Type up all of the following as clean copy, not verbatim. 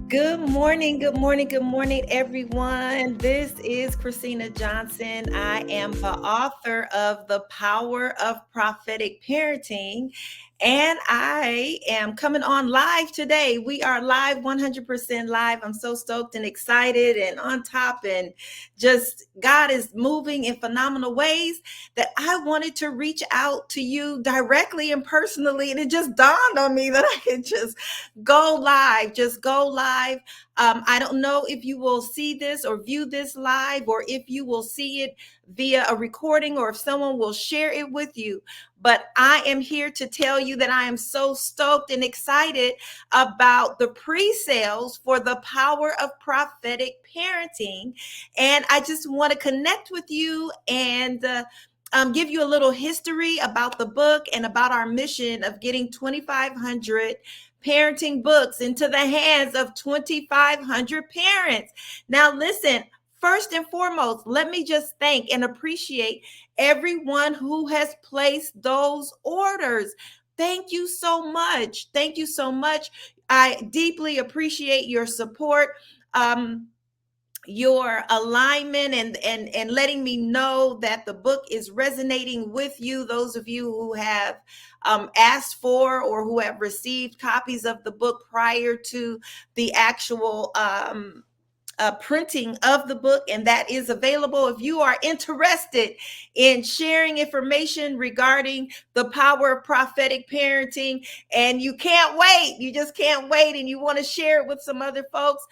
Good morning, good morning, good morning, everyone. This is Christina Johnson. I am the author of The Power of Prophetic Parenting, and I am coming on live today. We are live, 100% live. I'm so stoked and excited and on top, and just God is moving in phenomenal ways that I wanted to reach out to you directly and personally. And it just dawned on me that I could just go live. I don't know if you will see this or view this live, or if you will see it via a recording, or if someone will share it with you. But I am here to tell you that I am so stoked and excited about the pre-sales for The Power of Prophetic Parenting. And I just want to connect with you and give you a little history about the book and about our mission of getting 2,500 parenting books into the hands of 2,500 parents. Now, listen, first and foremost, let me just thank and appreciate everyone who has placed those orders. Thank you so much. Thank you so much. I deeply appreciate your support. Your alignment and letting me know that the book is resonating with you, those of you who have asked for or who have received copies of the book prior to the actual printing of the book, and that is available. If you are interested in sharing information regarding the power of prophetic parenting, and you can't wait, you just can't wait, and you want to share it with some other folks,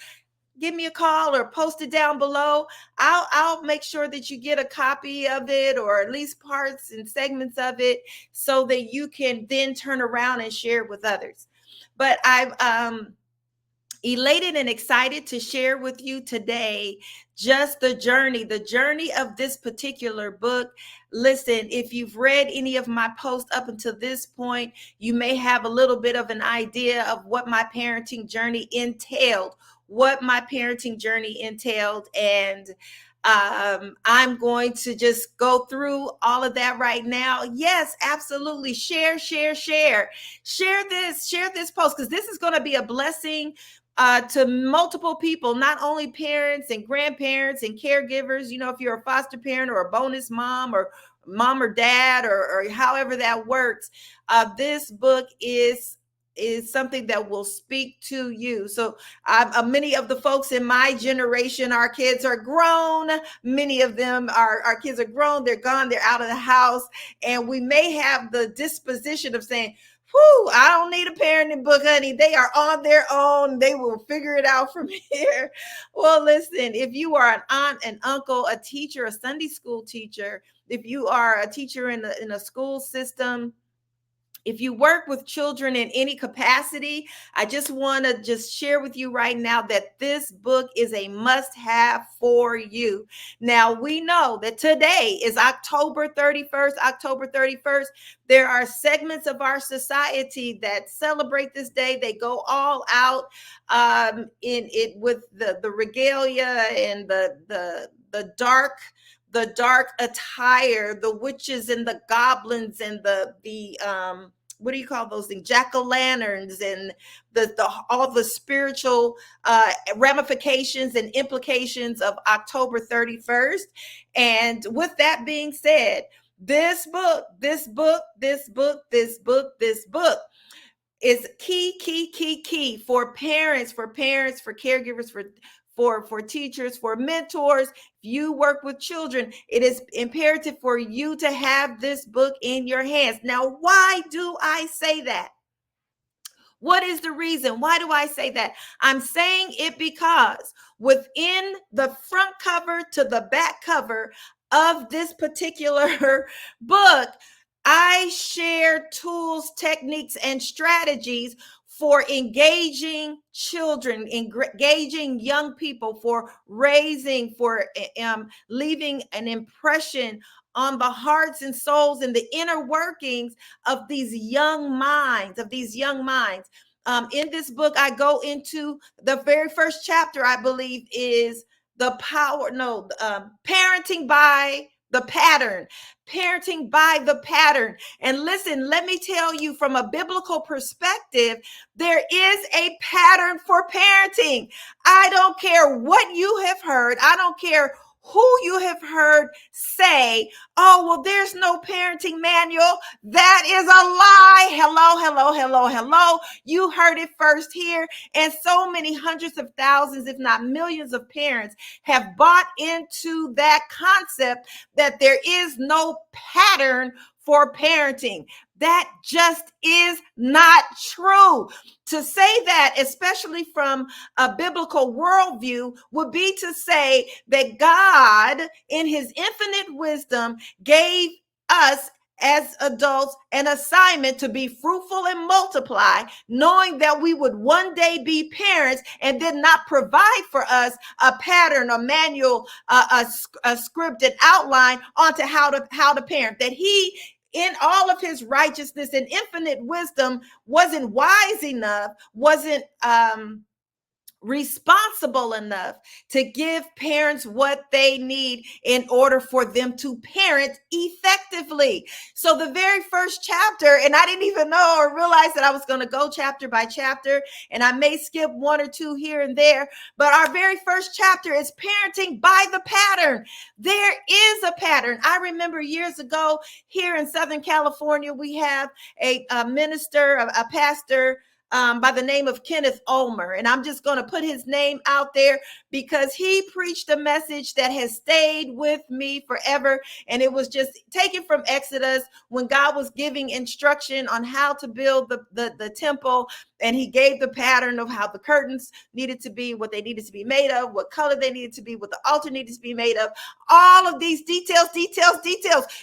give me a call or post it down below. I'll make sure that you get a copy of it, or at least parts and segments of it, so that you can then turn around and share it with others. But I'm elated and excited to share with you today just the journey of this particular book. Listen, if you've read any of my posts up until this point, you may have a little bit of an idea of what my parenting journey entailed, and I'm going to just go through all of that right now. Yes, absolutely. Share this post, because this is going to be a blessing to multiple people, not only parents and grandparents and caregivers. You know, if you're a foster parent or a bonus mom, or mom or dad, or however that works, this book is something that will speak to you. So many of the folks in my generation, our kids are grown. Many of them are our kids are grown. They're gone. They're out of the house, and we may have the disposition of saying, whew, I don't need a parenting book, honey. They are on their own. They will figure it out from here. Well, listen, if you are an aunt, an uncle, a teacher, a Sunday school teacher, if you are a teacher in a school system, if you work with children in any capacity, I just want to just share with you right now that this book is a must-have for you. Now, we know that today is October 31st. October 31st. There are segments of our society that celebrate this day. They go all out in it with the regalia and the dark attire, the witches and the goblins and the what do you call those things, jack-o'-lanterns, and the all the spiritual ramifications and implications of October 31st. And with that being said, this book is key for parents, for caregivers, for teachers, for mentors. If you work with children, it is imperative for you to have this book in your hands. Now, why do I say that? What is the reason? Why do I say that? I'm saying it because within the front cover to the back cover of this particular book, I share tools, techniques, and strategies for engaging children, engaging young people, for raising, for leaving an impression on the hearts and souls and the inner workings of these young minds. In this book, I go into the very first chapter, I believe, is parenting by the pattern. Parenting by the pattern. And listen, let me tell you from a biblical perspective, there is a pattern for parenting. I don't care what you have heard. I don't care who you have heard say, oh, well, there's no parenting manual. That is a lie. Hello, hello, hello, hello. You heard it first here. And so many hundreds of thousands, if not millions of parents have bought into that concept that there is no pattern for parenting. That just is not true. To say that, especially from a biblical worldview, would be to say that God, in his infinite wisdom, gave us as adults an assignment to be fruitful and multiply, knowing that we would one day be parents, and did not provide for us a pattern, a manual, a scripted outline onto how to parent. That he, in all of his righteousness and infinite wisdom, wasn't wise enough, wasn't responsible enough to give parents what they need in order for them to parent effectively. So the very first chapter, and I didn't even know or realize that I was going to go chapter by chapter, and I may skip one or two here and there, but our very first chapter is parenting by the pattern. There is a pattern. I remember years ago here in Southern California, we have a minister, a pastor, by the name of Kenneth Ulmer. And I'm just going to put his name out there because he preached a message that has stayed with me forever. And it was just taken from Exodus when God was giving instruction on how to build the temple. And he gave the pattern of how the curtains needed to be, what they needed to be made of, what color they needed to be, what the altar needed to be made of. All of these details.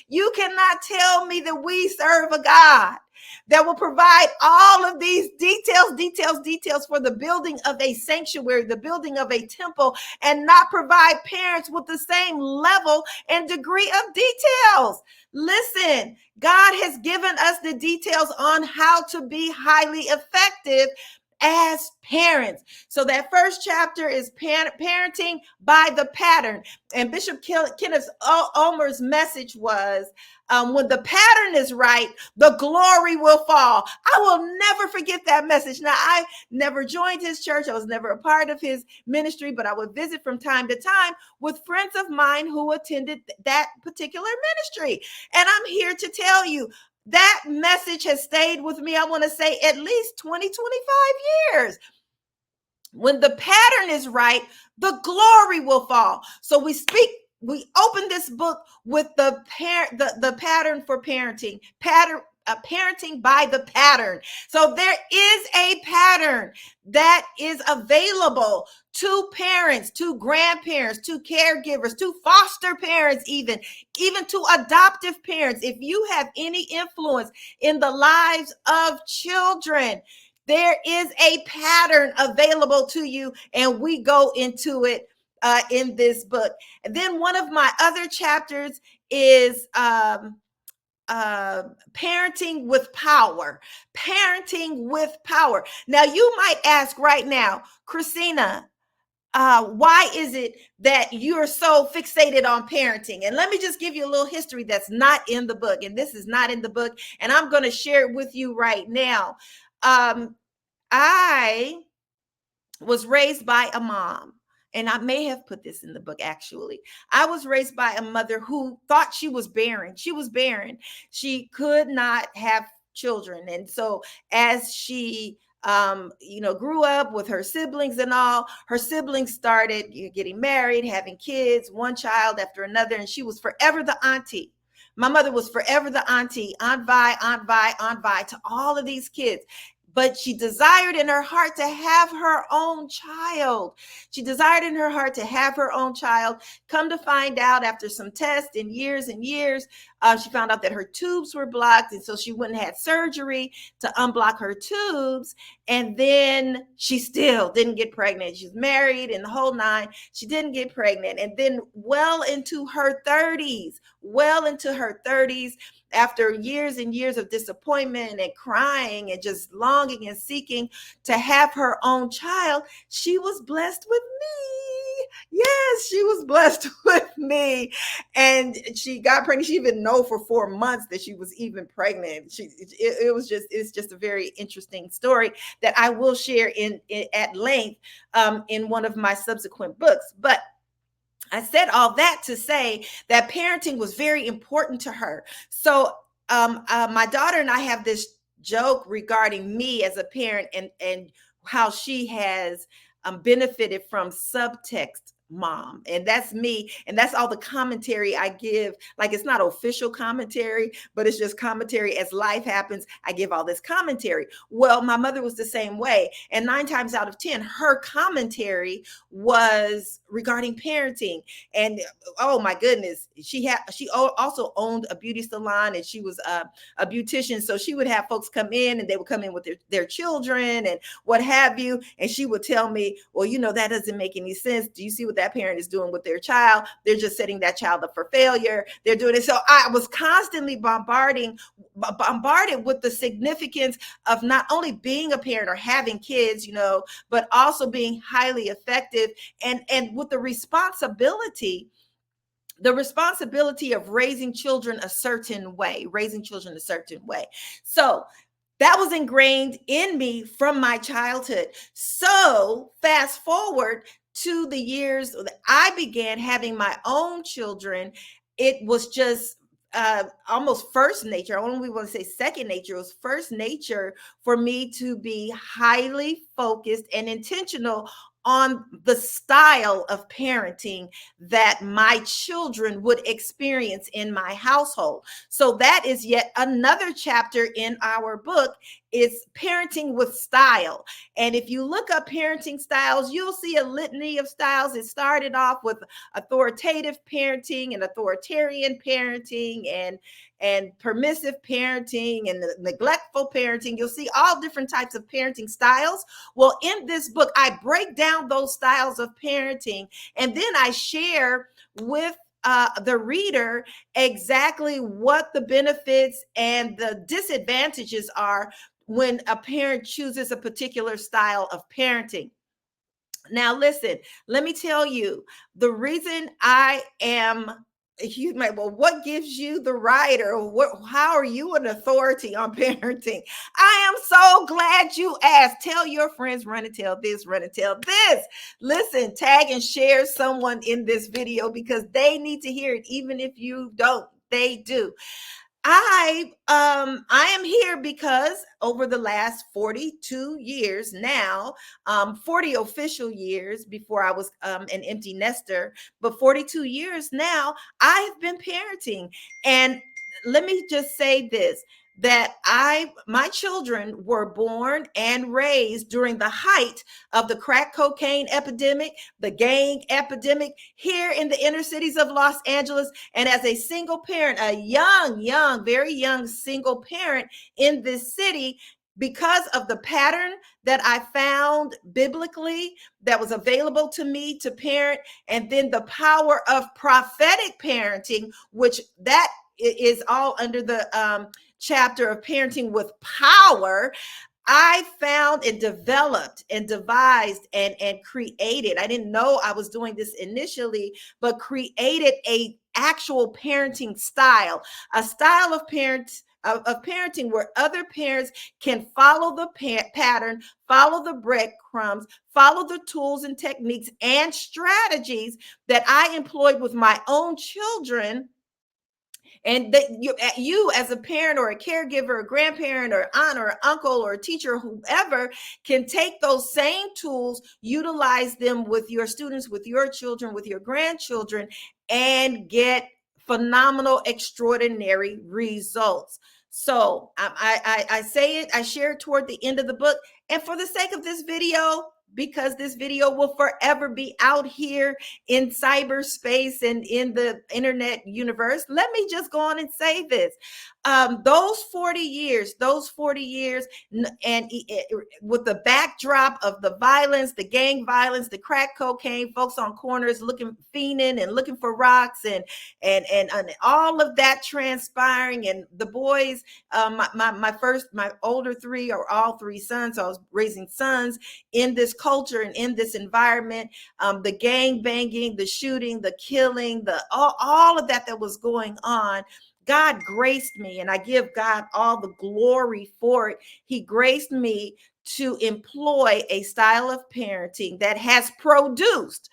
You cannot tell me that we serve a God that will provide all of these details for the building of a sanctuary, the building of a temple, and not provide parents with the same level and degree of details. Listen, God has given us the details on how to be highly effective as parents. So that first chapter is parenting by the pattern. And Bishop Kenneth Ulmer's message was, when the pattern is right, the glory will fall. I will never forget that message. Now, I never joined his church. I was never a part of his ministry, but I would visit from time to time with friends of mine who attended that particular ministry. And I'm here to tell you, that message has stayed with me, I want to say at least 20, 25 years. When the pattern is right, the glory will fall. So we open this book with the pattern for parenting, parenting by the pattern. So there is a pattern that is available to parents, to grandparents, to caregivers, to foster parents, even to adoptive parents. If you have any influence in the lives of children, there is a pattern available to you, and we go into it in this book. And then one of my other chapters is parenting with power. Parenting with power. Now, you might ask right now, Christina, why is it that you're so fixated on parenting? And let me just give you a little history that's not in the book. And this is not in the book, and I'm going to share it with you right now. I was raised by a mom, and I may have put this in the book, actually. I was raised by a mother who thought she was barren. She was barren. She could not have children. And so as she grew up with her siblings and all, her siblings started getting married, having kids, one child after another, and she was forever the auntie. My mother was forever the auntie, Aunt Vi to all of these kids. But she desired in her heart to have her own child. She desired in her heart to have her own child. Come to find out, after some tests and years, she found out that her tubes were blocked. And so she went and had surgery to unblock her tubes. And then she still didn't get pregnant. She was married and the whole nine. She didn't get pregnant. And then well into her 30s, after years and years of disappointment and crying and just longing and seeking to have her own child, she was blessed with me. Yes, she was blessed with me, and she got pregnant. She didn't know for 4 months that she was even pregnant. It's just a very interesting story that I will share in at length in one of my subsequent books. But I said all that to say that parenting was very important to her. So my daughter and I have this joke regarding me as a parent and how she has benefited from subtext mom, and that's me, and that's all the commentary I give. Like, it's not official commentary, but it's just commentary as life happens. I give all this commentary. Well, my mother was the same way, and 9 times out of 10 her commentary was regarding parenting. And oh my goodness, she also owned a beauty salon, and she was a beautician. So she would have folks come in, and they would come in with their children and what have you, and she would tell me, well, that doesn't make any sense. Do you see what that parent is doing with their child? They're just setting that child up for failure. They're doing it. So I was constantly bombarded with the significance of not only being a parent or having kids, but also being highly effective, and with the responsibility of raising children a certain way. So that was ingrained in me from my childhood. So fast forward to the years that I began having my own children, it was just almost first nature. I don't even want to say second nature. It was first nature for me to be highly focused and intentional on the style of parenting that my children would experience in my household. So that is yet another chapter in our book. It's parenting with style. And if you look up parenting styles, you'll see a litany of styles. It started off with authoritative parenting and authoritarian parenting and permissive parenting and neglectful parenting. You'll see all different types of parenting styles. Well, in this book, I break down those styles of parenting, and then I share with the reader exactly what the benefits and the disadvantages are when a parent chooses a particular style of parenting. Now, listen, let me tell you the reason I am. You might, well, what gives you the right, or how are you an authority on parenting? I am so glad you asked. Tell your friends, run and tell this, run and tell this. Listen, tag and share someone in this video because they need to hear it, even if you don't. They do. I am here because over the last 42 years now, 40 official years before I was an empty nester, but 42 years now, I have been parenting. And let me just say this, that my children were born and raised during the height of the crack cocaine epidemic, the gang epidemic here in the inner cities of Los Angeles. And as a single parent, a young, very young single parent in this city, because of the pattern that I found biblically that was available to me to parent, and then the power of prophetic parenting, which that is all under the chapter of parenting with power, I found and developed and devised and created. I didn't know I was doing this initially, but created a actual parenting style, a style of parenting where other parents can follow the pattern, follow the breadcrumbs, follow the tools and techniques and strategies that I employed with my own children. And that you as a parent or a caregiver, a grandparent or aunt or uncle or a teacher, whoever, can take those same tools, utilize them with your students, with your children, with your grandchildren, and get phenomenal, extraordinary results. So I say it, I share it toward the end of the book. And for the sake of this video, because this video will forever be out here in cyberspace and in the internet universe, let me just go on and say this. Those 40 years, and with the backdrop of the violence, the gang violence, the crack cocaine, folks on corners fiending and looking for rocks, and all of that transpiring, and the boys, my older three, or all three sons, so I was raising sons in this culture and in this environment, the gang banging, the shooting, the killing, the all of that was going on, God graced me, and I give God all the glory for it. He graced me to employ a style of parenting that has produced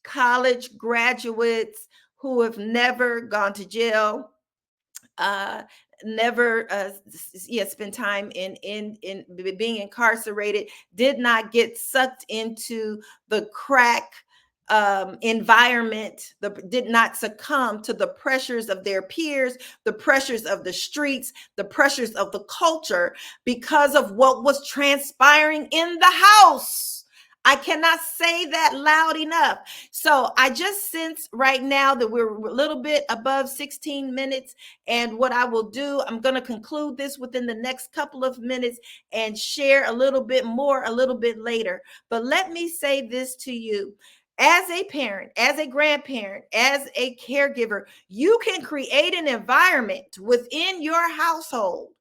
college graduates who have never gone to jail, uh never spent time in being incarcerated, did not get sucked into the crack environment, did not succumb to the pressures of their peers, the pressures of the streets, the pressures of the culture, because of what was transpiring in the house. I cannot say that loud enough. So I just sense right now that we're a little bit above 16 minutes. And what I will do, I'm going to conclude this within the next couple of minutes and share a little bit more a little bit later. But let me say this to you. As a parent, as a grandparent, as a caregiver, you can create an environment within your household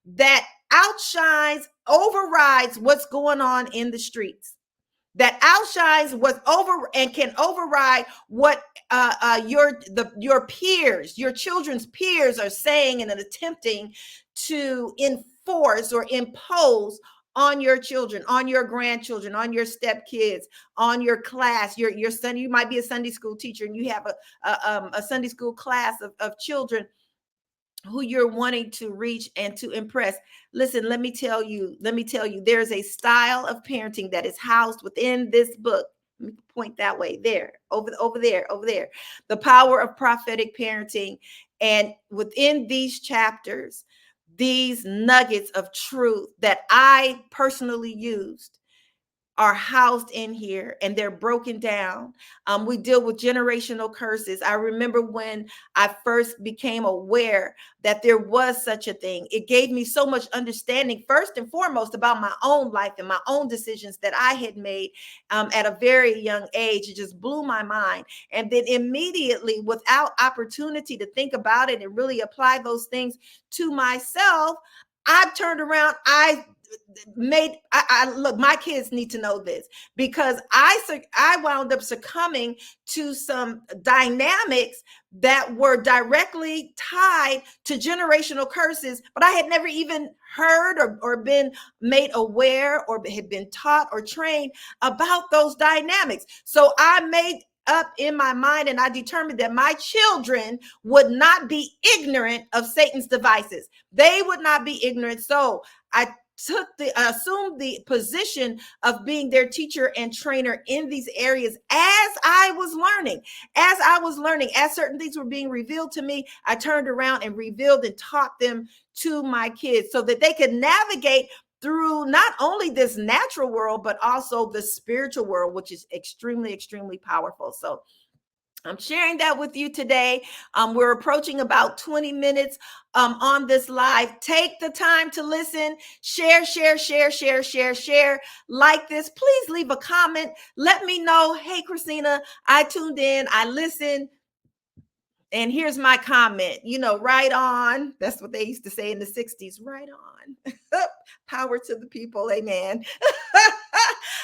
that outshines, overrides what's going on in the streets, that outshines what's over and can override what your peers, your children's peers, are saying and attempting to enforce or impose on your children, on your grandchildren, on your stepkids, on your class, your son. You might be a Sunday school teacher and you have a Sunday school class of children who you're wanting to reach and to impress. Listen, let me tell you, there's a style of parenting that is housed within this book. Let me point that way, there, over there. The Power of Prophetic Parenting. And within these chapters, these nuggets of truth that I personally used are housed in here, and they're broken down. We deal with generational curses. I remember when I first became aware that there was such a thing. It gave me so much understanding, first and foremost, about my own life and my own decisions that I had made at a very young age. It just blew my mind. And then immediately, without opportunity to think about it and really apply those things to myself, I turned around. I look, my kids need to know this, because I wound up succumbing to some dynamics that were directly tied to generational curses, but I had never even heard or been made aware or had been taught or trained about those dynamics. So I made up in my mind, and I determined that my children would not be ignorant of Satan's devices. They would not be ignorant. So I assumed the position of being their teacher and trainer in these areas as I was learning. As certain things were being revealed to me, I turned around and revealed and taught them to my kids so that they could navigate through not only this natural world, but also the spiritual world, which is extremely, extremely powerful. So I'm sharing that with you today. We're approaching about 20 minutes on this live. Take the time to listen, share. Like this. Please leave a comment. Let me know, hey, Christina, I tuned in, I listened. And here's my comment, right on. That's what they used to say in the 60s, right on. Power to the people, amen.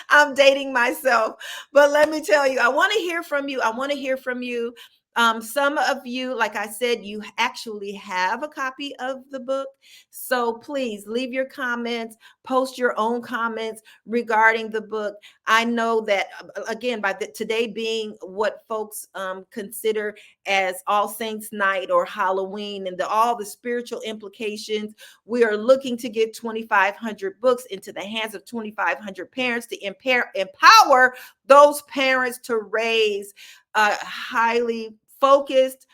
I'm dating myself, but let me tell you, I want to hear from you. Some of you, like I said, you actually have a copy of the book. So please leave your comments, post your own comments regarding the book. I know that, again, today being what folks consider as All Saints Night or Halloween, and all the spiritual implications, we are looking to get 2,500 books into the hands of 2,500 parents to empower those parents to raise highly focused,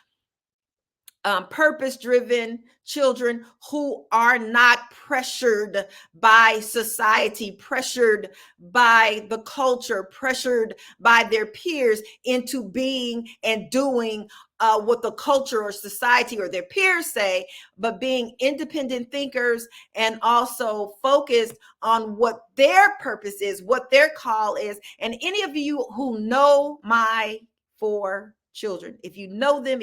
purpose-driven children who are not pressured by society, pressured by the culture, pressured by their peers into being and doing what the culture or society or their peers say, but being independent thinkers and also focused on what their purpose is, what their call is. And any of you who know my 4 children, if you know them,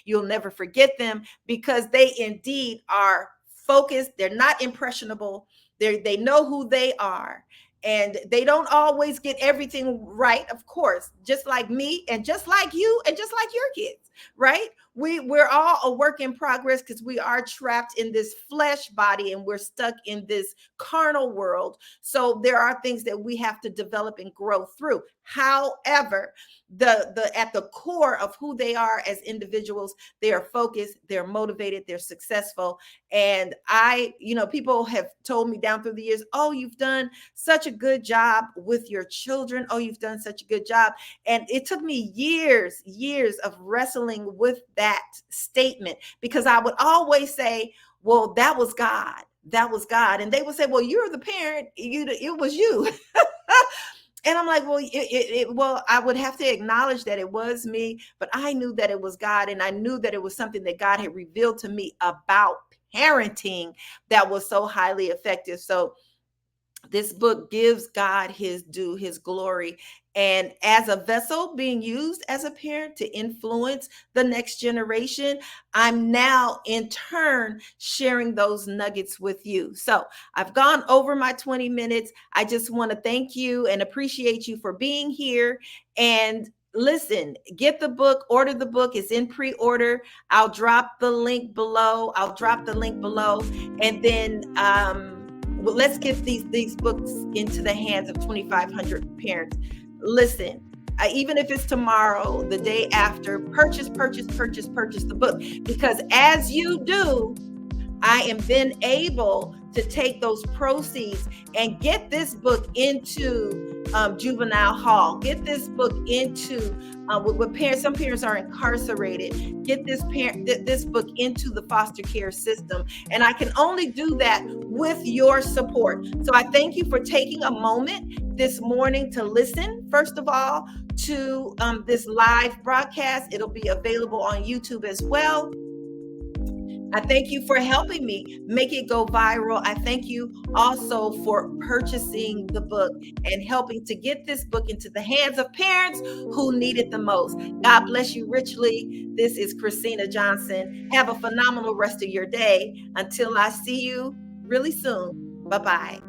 you'll never forget them, because they indeed are focused, they're not impressionable, they know who they are, and they don't always get everything right, of course, just like me and just like you and just like your kids, right? We're all a work in progress because we are trapped in this flesh body and we're stuck in this carnal world. So there are things that we have to develop and grow through. However, the at the core of who they are as individuals, they are focused, they're motivated, they're successful. And people have told me down through the years, oh, you've done such a good job with your children. Oh, you've done such a good job. And it took me years of wrestling with that statement, because I would always say, well, that was God. That was God. And they would say, well, you're the parent. It was you. And I'm like, well, I would have to acknowledge that it was me, but I knew that it was God. And I knew that it was something that God had revealed to me about parenting that was so highly effective. So this book gives God his due, his glory, and as a vessel being used as a parent to influence the next generation, I'm now in turn sharing those nuggets with you. So I've gone over my 20 minutes. I just want to thank you and appreciate you for being here. And listen, get the book, order the book. It's in pre-order. I'll drop the link below. And then let's get these books into the hands of 2,500 parents. Listen, even if it's tomorrow, the day after, purchase the book, because as you do, I am then able to take those proceeds and get this book into juvenile hall, get this book into with parents. Some parents are incarcerated. Get this book into the foster care system. And I can only do that with your support. So I thank you for taking a moment this morning to listen, first of all, to this live broadcast. It'll be available on YouTube as well. I thank you for helping me make it go viral. I thank you also for purchasing the book and helping to get this book into the hands of parents who need it the most. God bless you richly. This is Christina Johnson. Have a phenomenal rest of your day. Until I see you really soon. Bye-bye.